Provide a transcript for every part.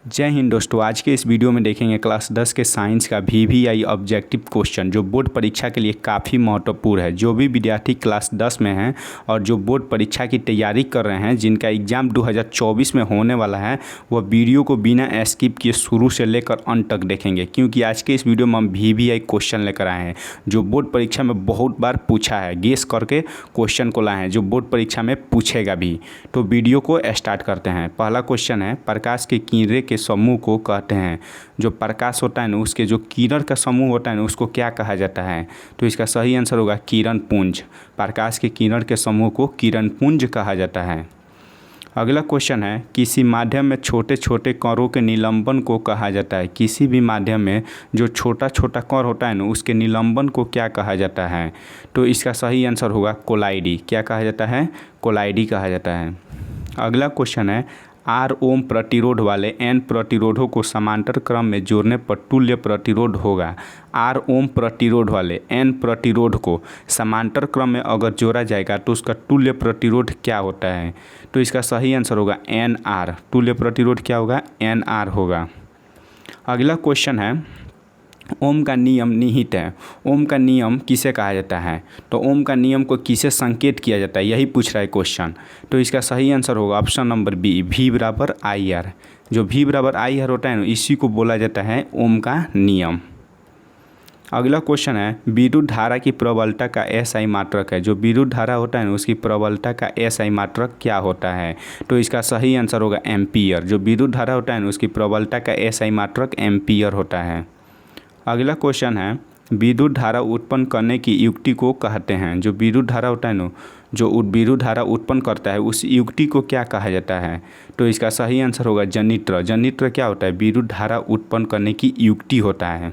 जय हिंद दोस्तों। आज के इस वीडियो में देखेंगे क्लास 10 के साइंस का VVI ऑब्जेक्टिव क्वेश्चन जो बोर्ड परीक्षा के लिए काफ़ी महत्वपूर्ण है। जो भी विद्यार्थी क्लास 10 में हैं और जो बोर्ड परीक्षा की तैयारी कर रहे हैं, जिनका एग्ज़ाम 2024 में होने वाला है, वह वीडियो को बिना स्किप किए शुरू से लेकर अंत तक देखेंगे, क्योंकि आज के इस वीडियो में हम VVI क्वेश्चन लेकर आए हैं जो बोर्ड परीक्षा में बहुत बार पूछा है। गेस करके क्वेश्चन को लाए हैं जो बोर्ड परीक्षा में पूछेगा भी। तो वीडियो को स्टार्ट करते हैं। पहला क्वेश्चन है, प्रकाश के किरणें के समूह को कहते हैं। जो प्रकाश होता है ना, उसके जो किरण का समूह होता है ना, उसको क्या कहा जाता है? तो इसका सही आंसर होगा किरण पुंज। प्रकाश के किरण के समूह को किरण पुंज कहा जाता है। अगला क्वेश्चन है, किसी माध्यम में छोटे छोटे कणों के निलंबन को कहा जाता है। किसी भी माध्यम में जो छोटा छोटा कण होता है ना, उसके निलंबन को क्या कहा जाता है? तो इसका सही आंसर होगा कोलाइडी। क्या कहा जाता है? कोलाइडी कहा जाता है। अगला क्वेश्चन है, R ओम प्रतिरोध वाले N प्रतिरोधों को समांतर क्रम में जोड़ने पर तुल्य प्रतिरोध होगा। R ओम प्रतिरोध वाले N प्रतिरोध को समांतर क्रम में अगर जोड़ा जाएगा तो उसका तुल्य प्रतिरोध क्या होता है? तो इसका सही आंसर होगा NR। तुल्य प्रतिरोध क्या होगा? NR होगा। अगला क्वेश्चन है, ओम का नियम निहित है। ओम का नियम किसे कहा जाता है? तो ओम का नियम को किसे संकेत किया जाता है, यही पूछ रहा है क्वेश्चन। तो इसका सही आंसर होगा ऑप्शन नंबर बी, V बराबर IR। जो V बराबर IR होता है ना, इसी को बोला जाता है ओम का नियम। अगला क्वेश्चन है, विद्युत धारा की प्रबलता का SI मात्रक है। जो विद्युत धारा होता है ना, उसकी प्रबलता का SI मात्रक क्या होता है? तो इसका सही आंसर होगा एम्पियर। जो विद्युत धारा होता है ना, उसकी प्रबलता का SI मात्रक एम्पियर होता है। अगला क्वेश्चन है, विद्युत धारा उत्पन्न करने की युक्ति को कहते हैं। जो विद्युत धारा होता है ना, जो विद्युत धारा उत्पन्न करता है, उस युक्ति को क्या कहा जाता है? तो इसका सही आंसर होगा जनित्र। जनित्र क्या होता है? विद्युत धारा उत्पन्न करने की युक्ति होता है।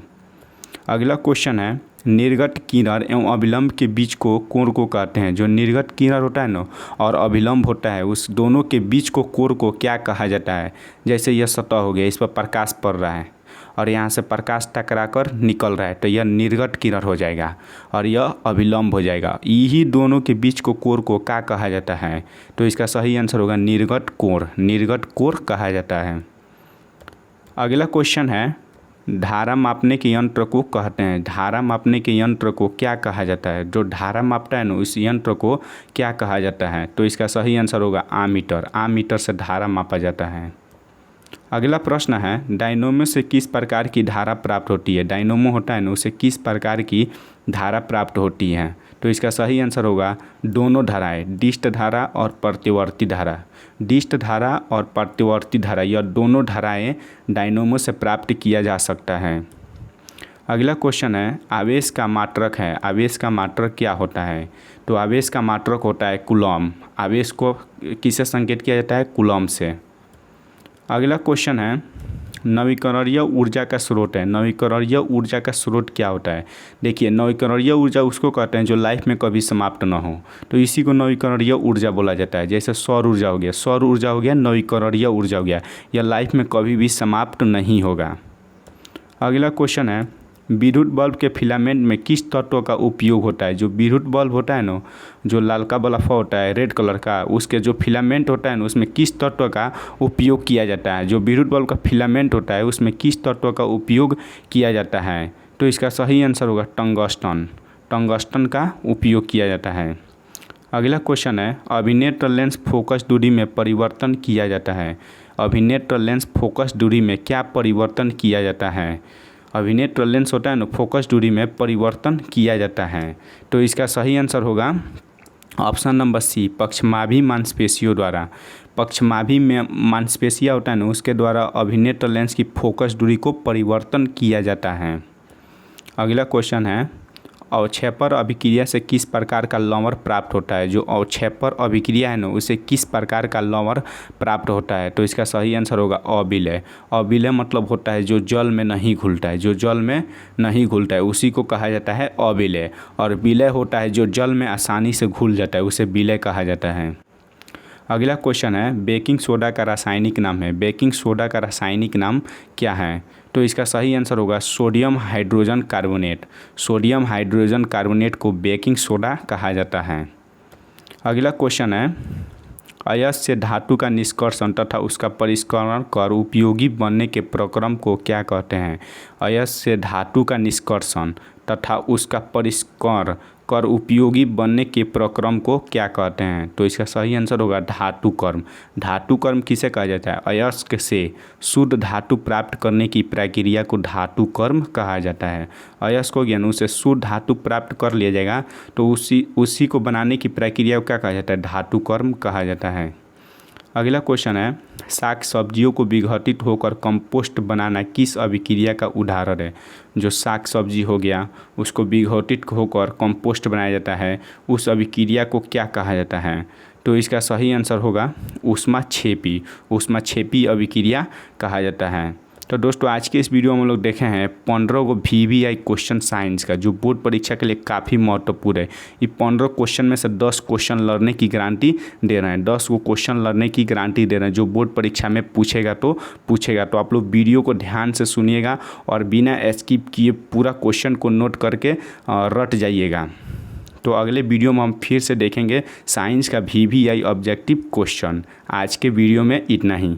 अगला क्वेश्चन है, निर्गत किरण एवं अभिलंब के बीच को कोण को कहते हैं। जो निर्गत किरण होता है ना और अभिलंब होता है, उस दोनों के बीच को कोण को क्या कहा जाता है? जैसे यह सतह हो गया, इस पर प्रकाश पड़ रहा है और यहाँ से प्रकाश टकरा कर निकल रहा है, तो यह निर्गत किरण हो जाएगा और यह अभिलंब हो जाएगा। यही दोनों के बीच को कोण को क्या कहा जाता है? तो इसका सही आंसर होगा निर्गत कोण। निर्गत कोण कहा जाता है। अगला क्वेश्चन है, धारा मापने के यंत्र को कहते हैं। धारा मापने के यंत्र को क्या कहा जाता है? जो धारा मापता है ना, उस यंत्र को क्या कहा जाता है? तो इसका सही आंसर होगा आमीटर। आमीटर से धारा मापा जाता है। अगला प्रश्न है, डायनोमो से किस प्रकार की धारा प्राप्त होती है? डायनोमो होता है ना, उसे किस प्रकार की धारा प्राप्त होती है? तो इसका सही आंसर होगा दोनों धाराएं, डिस्ट धारा और प्रतिवर्ती धारा। डिस्ट धारा और प्रतिवर्ती धारा, यह दोनों धाराएं डायनोमो से प्राप्त किया जा सकता है। अगला क्वेश्चन है, आवेश का मात्रक है। आवेश का मात्रक क्या होता है? तो आवेश का मात्रक होता है कूलॉम। आवेश को किससे संकेत किया जाता है? कूलॉम से। अगला क्वेश्चन है, नवीकरणीय ऊर्जा का स्रोत है। नवीकरणीय ऊर्जा का स्रोत क्या होता है? देखिए, नवीकरणीय ऊर्जा उसको कहते हैं जो लाइफ में कभी समाप्त ना हो, तो इसी को नवीकरणीय ऊर्जा बोला जाता है। जैसे सौर ऊर्जा हो गया, सौर ऊर्जा हो गया, नवीकरणीय ऊर्जा हो गया, यह लाइफ में कभी भी समाप्त नहीं होगा। अगला क्वेश्चन है, विद्युत बल्ब के फिलामेंट में किस तत्व का उपयोग होता है? जो विद्युत बल्ब होता है ना, जो लालका बल्ब होता है रेड कलर का, उसके जो फिलामेंट होता है ना, उसमें किस तत्व का उपयोग किया जाता है? जो विद्युत बल्ब का फिलामेंट होता है, उसमें किस तत्व का उपयोग किया जाता है? तो इसका सही आंसर होगा टंगस्टन। टंगस्टन का उपयोग किया जाता है। अगला क्वेश्चन है, अभिनेत्र लेंस फोकस दूरी में परिवर्तन किया जाता है। अभिनेत्र लेंस फोकस दूरी में क्या परिवर्तन किया जाता है? अभिनेत्र लेंस होता है ना, फोकस दूरी में परिवर्तन किया जाता है। तो इसका सही आंसर होगा ऑप्शन नंबर सी, पक्षमाभी मांसपेशियों द्वारा। पक्षमाभी में मांसपेशियाँ होता है ना, उसके द्वारा अभिनेत्र लेंस की फोकस दूरी को परिवर्तन किया जाता है। अगला क्वेश्चन है, अवक्षेपर अभिक्रिया से किस प्रकार का लवण प्राप्त होता है? जो अवक्षेपर अभिक्रिया है ना, उसे किस प्रकार का लवण प्राप्त होता है? तो इसका सही आंसर होगा अविलय। अविलय मतलब होता है जो जल में नहीं घुलता है। जो जल में नहीं घुलता है उसी को कहा जाता है अविलय, और विलय होता है जो जल में आसानी से घुल जाता है, उसे विलय कहा जाता है। अगला क्वेश्चन है, बेकिंग सोडा का रासायनिक नाम है। बेकिंग सोडा का रासायनिक नाम क्या है? तो इसका सही आंसर होगा sodium hydrogen carbonate. Sodium hydrogen carbonate को बेकिंग सोडा कहा जाता है। अगला क्वेश्चन है, अयस्क धातु का निष्कर्षण तथा उसका परिष्करण कर उपयोगी बनने के प्रक्रम को क्या कहते हैं? अयस्क धातु का निष्कर्षण तथा उसका परिष्करण कर उपयोगी बनने के प्रक्रम को क्या कहते हैं? तो इसका सही आंसर होगा धातु कर्म। धातु कर्म किसे कहा जाता है? अयस्क से शुद्ध धातु प्राप्त करने की प्रक्रिया को धातु कर्म कहा जाता है। अयस्क हो गया ना, उसे शुद्ध धातु प्राप्त कर लिया जाएगा तो उसी को बनाने की प्रक्रिया को क्या कहा जाता है? धातु कर्म कहा जाता है। अगला क्वेश्चन है, साग सब्जियों को विघटित होकर कंपोस्ट बनाना किस अभिक्रिया का उदाहरण है? जो साग सब्जी हो गया उसको विघटित होकर कंपोस्ट बनाया जाता है, उस अभिक्रिया को क्या कहा जाता है? तो इसका सही आंसर होगा ऊष्माक्षेपी। ऊष्माक्षेपी अभिक्रिया कहा जाता है। तो दोस्तों आज के इस वीडियो में हम लोग देखे हैं 15 को VVI क्वेश्चन साइंस का, जो बोर्ड परीक्षा के लिए काफ़ी महत्वपूर्ण है। ये 15 क्वेश्चन में से 10 क्वेश्चन लड़ने की गारंटी दे रहे हैं, 10 को क्वेश्चन लड़ने की गारंटी दे रहे हैं, जो बोर्ड परीक्षा में पूछेगा तो आप लोग वीडियो को ध्यान से सुनिएगा और बिना स्किप किए पूरा क्वेश्चन को नोट करके रट जाइएगा। तो अगले वीडियो में हम फिर से देखेंगे साइंस का VVI ऑब्जेक्टिव क्वेश्चन। आज के वीडियो में इतना ही।